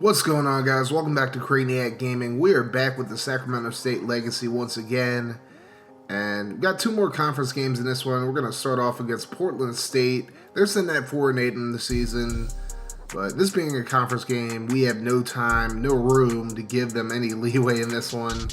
What's going on, guys? Welcome back to Craniac Gaming. We are back with the Sacramento State legacy once again. And we've got two more conference games in this one. We're going to start off against Portland State. They're sitting at 4-8 in the season. But this being a conference game, we have no time, no room to give them any leeway in this one.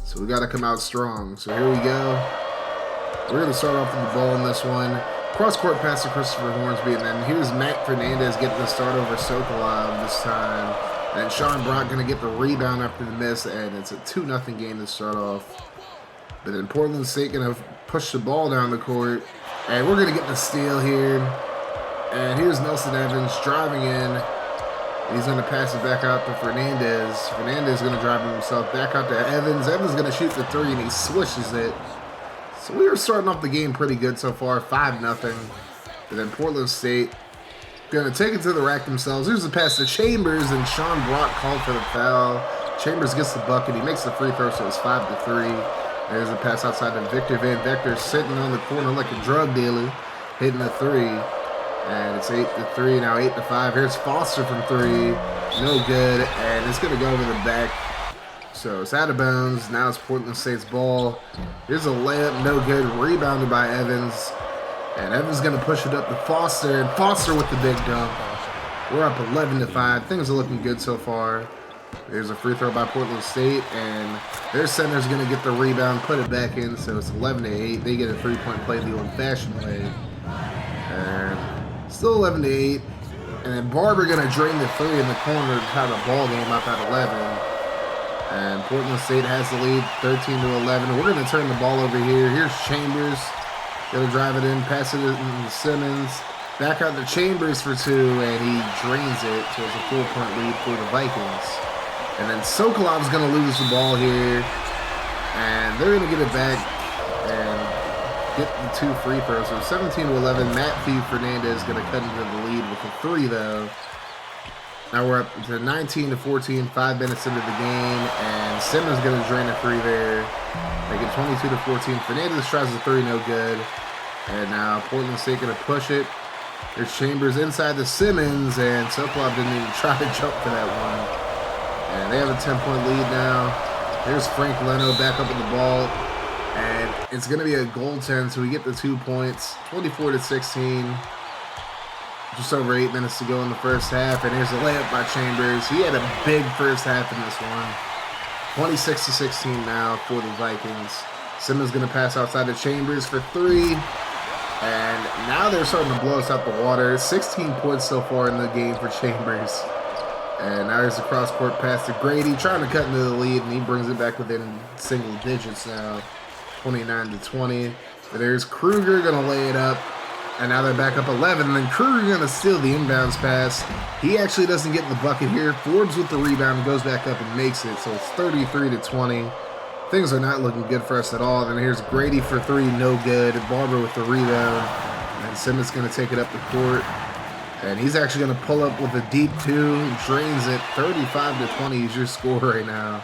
So we got to come out strong. So here we go. We're going to start off with the ball in this one. Cross-court pass to Christopher Hornsby. And then here's Matt Fernandez getting the start over Sokolov this time. And Sean Brock going to get the rebound after the miss, and it's a 2-0 game to start off. But then Portland State going to push the ball down the court, and we're going to get the steal here. And here's Nelson Evans driving in, and he's going to pass it back out to Fernandez. Fernandez is going to drive himself back out to Evans. Evans going to shoot the three, and he swishes it. So we were starting off the game pretty good so far, 5-0. But then Portland State going to take it to the rack themselves. Here's the pass to Chambers, and Sean Brock called for the foul. Chambers gets the bucket. He makes the free throw, so it's 5-3. There's a pass outside to Victor Van Vector, sitting on the corner like a drug dealer, hitting the three. And it's 8-3, now 8-5. Here's Foster from three. No good, and it's going to go over the back. So it's out of bounds. Now it's Portland State's ball. Here's a layup, no good. Rebounded by Evans. And Evans going to push it up to Foster, and Foster with the big dunk. We're up 11-5. Things are looking good so far. There's a free throw by Portland State, and their center's going to get the rebound, put it back in, so it's 11-8. They get a three-point play the old-fashioned way. And still 11-8. And then Barber going to drain the three in the corner to tie the ball game up at 11. And Portland State has the lead, 13-11. We're going to turn the ball over here. Here's Chambers. Going to drive it in, pass it to Simmons. Back out to Chambers for two, and he drains it. So it's a 4-point lead for the Vikings. And then Sokolov's going to lose the ball here. And they're going to get it back and get the two free throws. So 17-11. Matthew Fernandez is going to cut into the lead with a three, though. Now we're up to 19-14, 5 minutes into the game. And Simmons going to drain a three there. Make it 22-14. Fernandez tries the three, no good. And now Portland State going to push it. There's Chambers inside to Simmons, and Sokolov didn't even try to jump for that one. And they have a 10-point lead now. There's Frank Leno back up with the ball. And it's going to be a goaltend, so we get the 2 points. 24-16. Just over 8 minutes to go in the first half. And here's a layup by Chambers. He had a big first half in this one. 26-16 now for the Vikings. Simmons going to pass outside to Chambers for three. And now they're starting to blow us out the water. 16 points so far in the game for Chambers. And now there's a cross-court pass to Grady, trying to cut into the lead, and he brings it back within single digits now, 29-20. But there's Kruger going to lay it up. And now they're back up 11, and then Kruger going to steal the inbounds pass. He actually doesn't get the bucket here. Forbes with the rebound, goes back up and makes it. So it's 33-20. Things are not looking good for us at all. Then here's Grady for three, no good. Barber with the rebound. And Simmons going to take it up the court. And he's actually going to pull up with a deep two. Drains it. 35-20 is your score right now.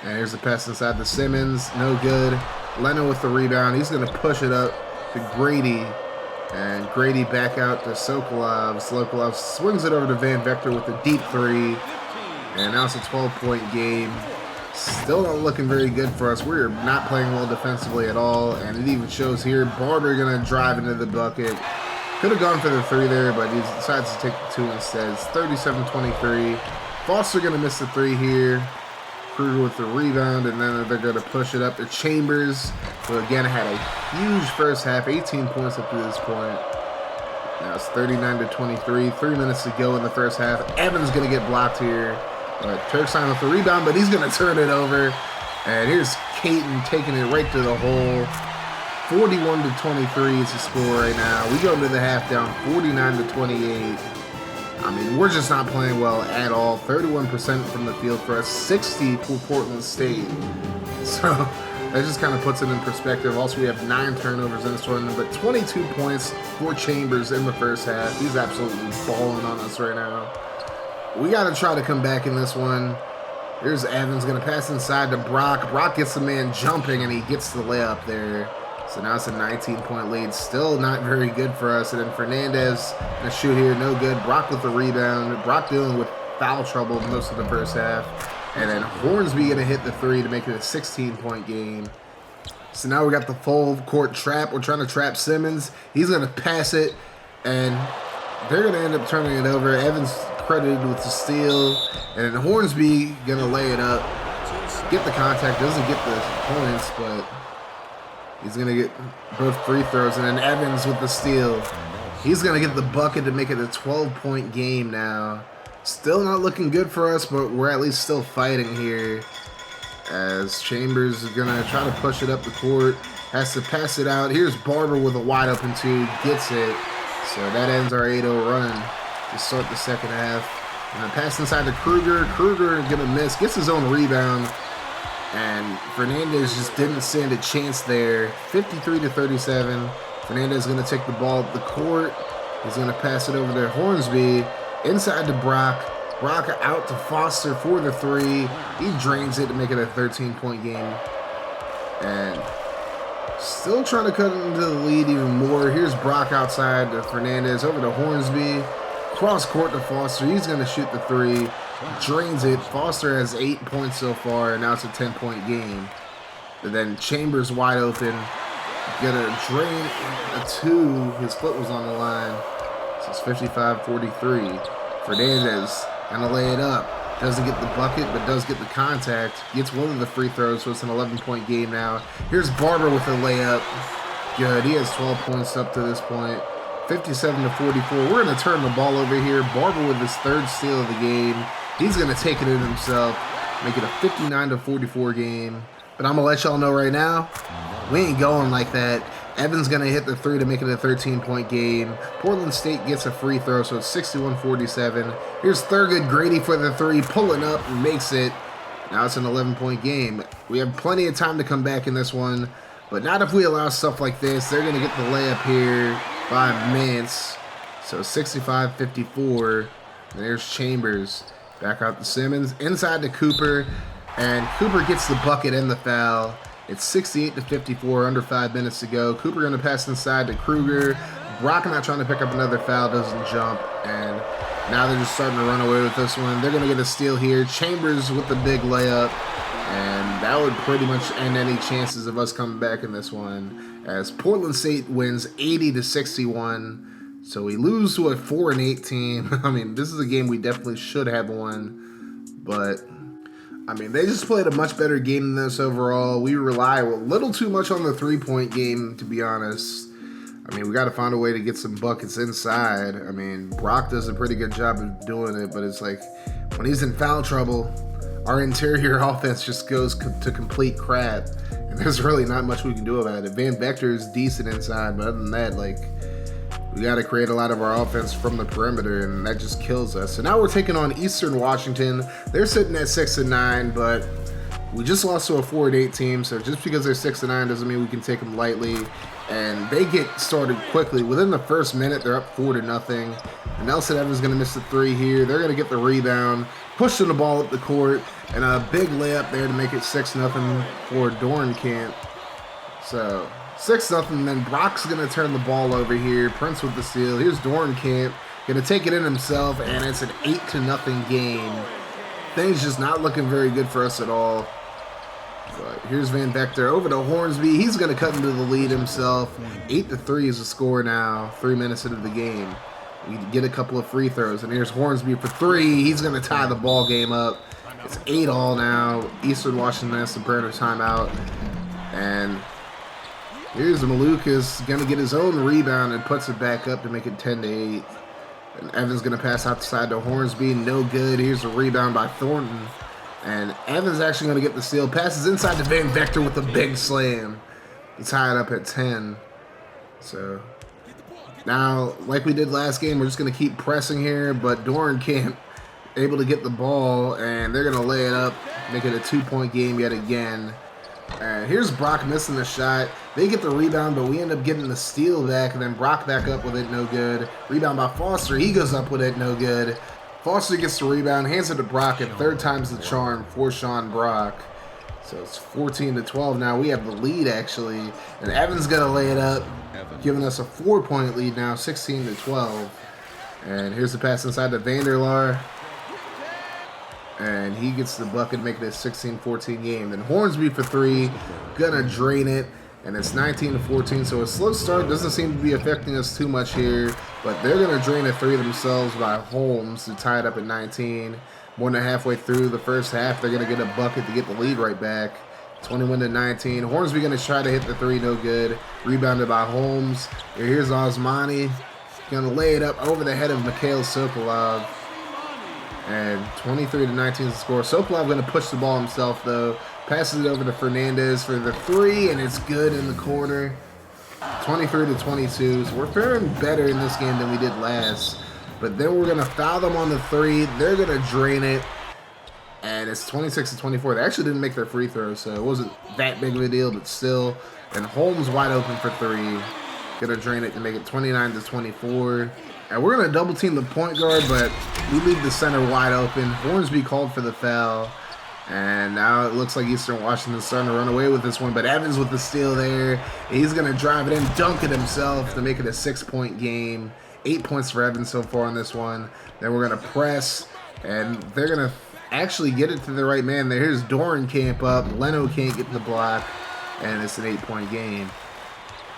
And here's the pass inside to Simmons. No good. Leno with the rebound. He's going to push it up to Grady. And Grady back out to Sokolov. Sokolov swings it over to Van Vector with a deep three. And now it's a 12-point game. Still not looking very good for us. We're not playing well defensively at all. And it even shows here. Barber going to drive into the bucket. Could have gone for the three there, but he decides to take the two instead. It's 37-23. Foster going to miss the three here. Kruger with the rebound, and then they're going to push it up to Chambers, who again had a huge first half, 18 points up to this point. Now it's 39-23, 3 minutes to go in the first half. Evans going to get blocked here. Turkstein with the rebound, but he's going to turn it over. And here's Caton taking it right to the hole. 41-23 is the score right now. We go into the half down 49-28. I mean, we're just not playing well at all. 31% from the field for us, 60 for Portland State. So that just kind of puts it in perspective. Also, we have 9 turnovers in this one, but 22 points for Chambers in the first half. He's absolutely balling on us right now. We got to try to come back in this one. Here's Evans going to pass inside to Brock. Brock gets the man jumping, and he gets the layup there. So now it's a 19-point lead. Still not very good for us. And then Fernandez, the shoot here, no good. Brock with the rebound. Brock dealing with foul trouble most of the first half. And then Hornsby going to hit the three to make it a 16-point game. So now we got the full court trap. We're trying to trap Simmons. He's going to pass it, and they're going to end up turning it over. Evans credited with the steal, and then Hornsby going to lay it up. Get the contact, doesn't get the points, but he's going to get both free throws. And then Evans with the steal. He's going to get the bucket to make it a 12-point game now. Still not looking good for us, but we're at least still fighting here. As Chambers is going to try to push it up the court. Has to pass it out. Here's Barber with a wide open two. Gets it. So that ends our 8-0 run to start the second half. And a pass inside to Kruger. Kruger going to miss. Gets his own rebound. And Fernandez just didn't stand a chance there. 53-37. Fernandez is going to take the ball up the court. He's going to pass it over to Hornsby. Inside to Brock. Brock out to Foster for the three. He drains it to make it a 13-point game. And still trying to cut into the lead even more. Here's Brock outside to Fernandez. Over to Hornsby. Cross court to Foster. He's going to shoot the three. Drains it. Foster has 8 points so far, and now it's a 10-point game. And then Chambers wide open. Gonna drain a two. His foot was on the line. So it's 55-43. Fernandez gonna lay it up. Doesn't get the bucket, but does get the contact. Gets one of the free throws, so it's an 11-point game now. Here's Barber with a layup. Good. He has 12 points up to this point. 57-44. We're gonna turn the ball over here. Barber with his third steal of the game. He's gonna take it in himself, make it a 59-44 game. But I'm gonna let y'all know right now, we ain't going like that. Evans gonna hit the three to make it a 13-point game. Portland State gets a free throw, so it's 61-47. Here's Thurgood Grady for the three, pulling up and makes it. Now it's an 11-point game. We have plenty of time to come back in this one, but not if we allow stuff like this. They're gonna get the layup here by Mance. So 65-54. And there's Chambers. Back out to Simmons. Inside to Cooper. And Cooper gets the bucket and the foul. It's 68-54, under 5 minutes to go. Cooper going to pass inside to Kruger. Brock not trying to pick up another foul, doesn't jump. And now they're just starting to run away with this one. They're going to get a steal here. Chambers with the big layup. And that would pretty much end any chances of us coming back in this one. As Portland State wins 80-61. So we lose to a 4-8 team. I mean, this is a game we definitely should have won. But I mean, they just played a much better game than this overall. We rely a little too much on the three-point game, to be honest. I mean, we got to find a way to get some buckets inside. I mean, Brock does a pretty good job of doing it, but it's like when he's in foul trouble, our interior offense just goes to complete crap. And there's really not much we can do about it. Van Vector is decent inside, but other than that, like, we got to create a lot of our offense from the perimeter, and that just kills us. So now we're taking on Eastern Washington. They're sitting at 6-9, but we just lost to a 4-8 team. So just because they're 6-9 doesn't mean we can take them lightly. And they get started quickly. Within the first minute, they're up 4-0. And Nelson Evans is going to miss the three here. They're going to get the rebound, pushing the ball up the court, and a big layup there to make it 6-0 for Dornkamp. So 6-0, and then Brock's going to turn the ball over here. Prince with the steal. Here's Dornkamp. Going to take it in himself, and it's an 8-0 game. Things just not looking very good for us at all. But here's Van Vector over to Hornsby. He's going to cut into the lead himself. 8-3 is the score now, 3 minutes into the game. We get a couple of free throws, and here's Hornsby for three. He's going to tie the ball game up. It's 8-all now. Eastern Washington has to burn a timeout. And here's Malukas going to get his own rebound and puts it back up to make it 10-8. And Evans going to pass outside to Hornsby. No good. Here's a rebound by Thornton. And Evans actually going to get the steal. Passes inside to Van Vector with a big slam. To tie it up at 10. So now, like we did last game, we're just going to keep pressing here. But Dornkamp able to get the ball, and they're going to lay it up, make it a 2-point game yet again. And here's Brock missing the shot. They get the rebound, but we end up getting the steal back, and then Brock back up with it, no good. Rebound by Foster. He goes up with it, no good. Foster gets the rebound, hands it to Brock, and third time's the charm for Sean Brock. So it's 14-12 now. We have the lead, actually. And Evans going to lay it up, giving us a 4-point lead now, 16-12. And here's the pass inside to Vanderlaar. And he gets the bucket, making it a 16-14 game. Then Hornsby for three, gonna drain it. And it's 19-14, so a slow start doesn't seem to be affecting us too much here. But they're going to drain a three themselves by Holmes to tie it up at 19. More than halfway through the first half, they're going to get a bucket to get the lead right back. 21-19. Hornsby going to try to hit the three, no good. Rebounded by Holmes. Here's Osmani. Going to lay it up over the head of Mikhail Sokolov. And 23-19 is the score. Sokolov going to push the ball himself, though. Passes it over to Fernandez for the three, and it's good in the corner. 23-22. So we're faring better in this game than we did last. But then we're going to foul them on the three. They're going to drain it. And it's 26-24. They actually didn't make their free throw, so it wasn't that big of a deal, but still. And Holmes wide open for three. Going to drain it to make it 29-24. And we're going to double team the point guard, but we leave the center wide open. Hornsby called for the foul. And now it looks like Eastern Washington's starting to run away with this one. But Evans with the steal there. He's going to drive it in, dunk it himself to make it a 6-point game. 8 points for Evans so far on this one. Then we're going to press. And they're going to actually get it to the right man there. Here's Doran Camp up. Leno can't get the block. And it's an 8-point game.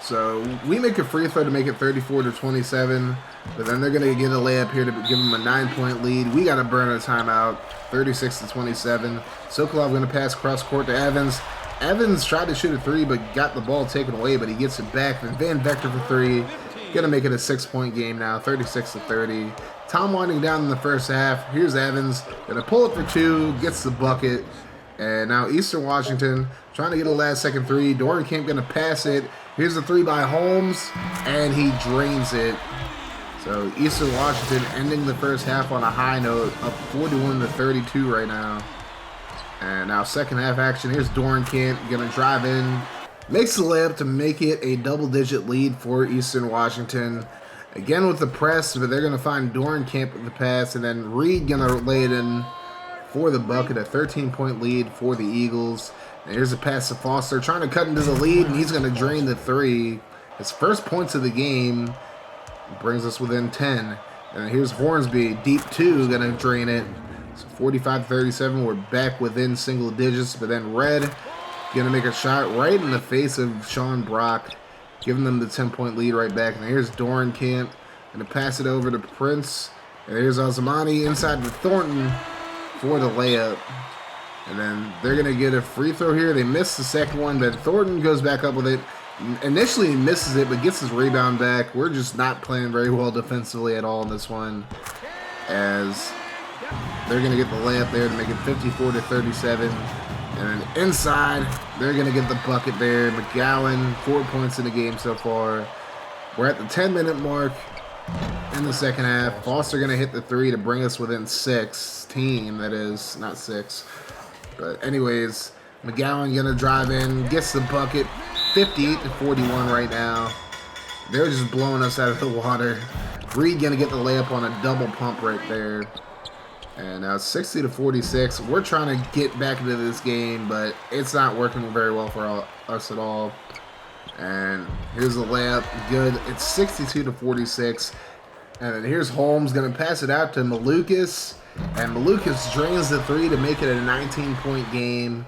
So we make a free throw to make it 34-27. But then they're going to get a layup here to give them a 9-point lead. We got to burn a timeout. 36-27. Sokolov going to pass cross court to Evans. Evans tried to shoot a three, but got the ball taken away, but he gets it back. Then Van Vector for three. Going to make it a 6-point game now, 36-30. Tom winding down in the first half. Here's Evans. Going to pull it for two. Gets the bucket. And now Eastern Washington trying to get a last-second three. Doran Camp going to pass it. Here's the three by Holmes. And he drains it. So Eastern Washington ending the first half on a high note, up 41-32 right now. And now second half action. Here's Doran Camp going to drive in. Makes the layup to make it a double-digit lead for Eastern Washington. Again with the press, but they're going to find Doran Camp with the pass. And then Reed going to lay it in for the bucket. A 13-point lead for the Eagles. And here's a pass to Foster. Trying to cut into the lead, and he's going to drain the three. His first points of the game. Brings us within 10. And here's Hornsby, deep two, going to drain it. So 45-37, we're back within single digits. But then Red going to make a shot right in the face of Sean Brock, giving them the 10-point lead right back. And here's Doran Camp, going to pass it over to Prince. And here's Osmani inside to Thornton for the layup. And then they're going to get a free throw here. They missed the second one, but Thornton goes back up with it. Initially he misses it, but gets his rebound back. We're just not playing very well defensively at all in this one, as they're going to get the layup there to make it 54-37. And then inside, they're going to get the bucket there. McGowan, 4 points in the game so far. We're at the 10-minute mark in the second half. Foster going to hit the three to bring us within 16, that is, not 6. But anyways, McGowan going to drive in, gets the bucket. 58-41 right now. They're just blowing us out of the water. Reed going to get the layup on a double pump right there. And now it's 60-46. We're trying to get back into this game, but it's not working very well for us at all. And here's the layup. Good. It's 62-46. And then here's Holmes going to pass it out to Malukas. And Malukas drains the three to make it a 19-point game.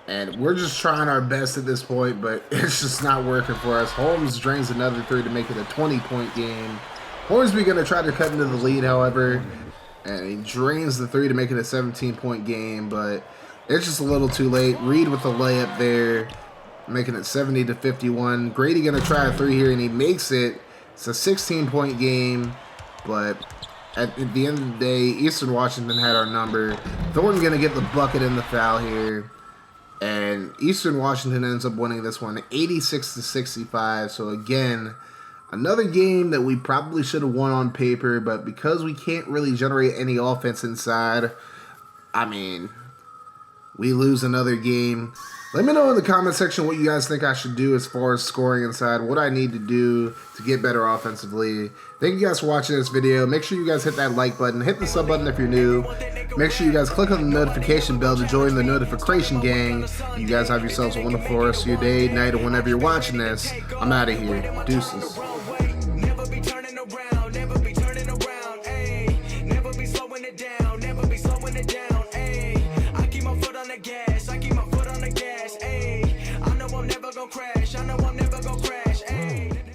And we're just trying our best at this point, but it's just not working for us. Holmes drains another three to make it a 20-point game. Hornsby going to try to cut into the lead, however. And he drains the three to make it a 17-point game, but it's just a little too late. Reed with the layup there, making it 70-51. Grady going to try a three here, and he makes it. It's a 16-point game, but at the end of the day, Eastern Washington had our number. Thornton going to get the bucket in the foul here. And Eastern Washington ends up winning this one 86-65. So again, another game that we probably should have won on paper, but because we can't really generate any offense inside, I mean, we lose another game. Let me know in the comment section what you guys think I should do as far as scoring inside, what I need to do to get better offensively. Thank you guys for watching this video. Make sure you guys hit that like button, hit the sub button if you're new. Make sure you guys click on the notification bell to join the notification gang. You guys have yourselves a wonderful rest of your day, night, or whenever you're watching this. I'm out of here. Deuces. Never be turning around, never be slowing it down, never be slowing it down. crash. I know I'm never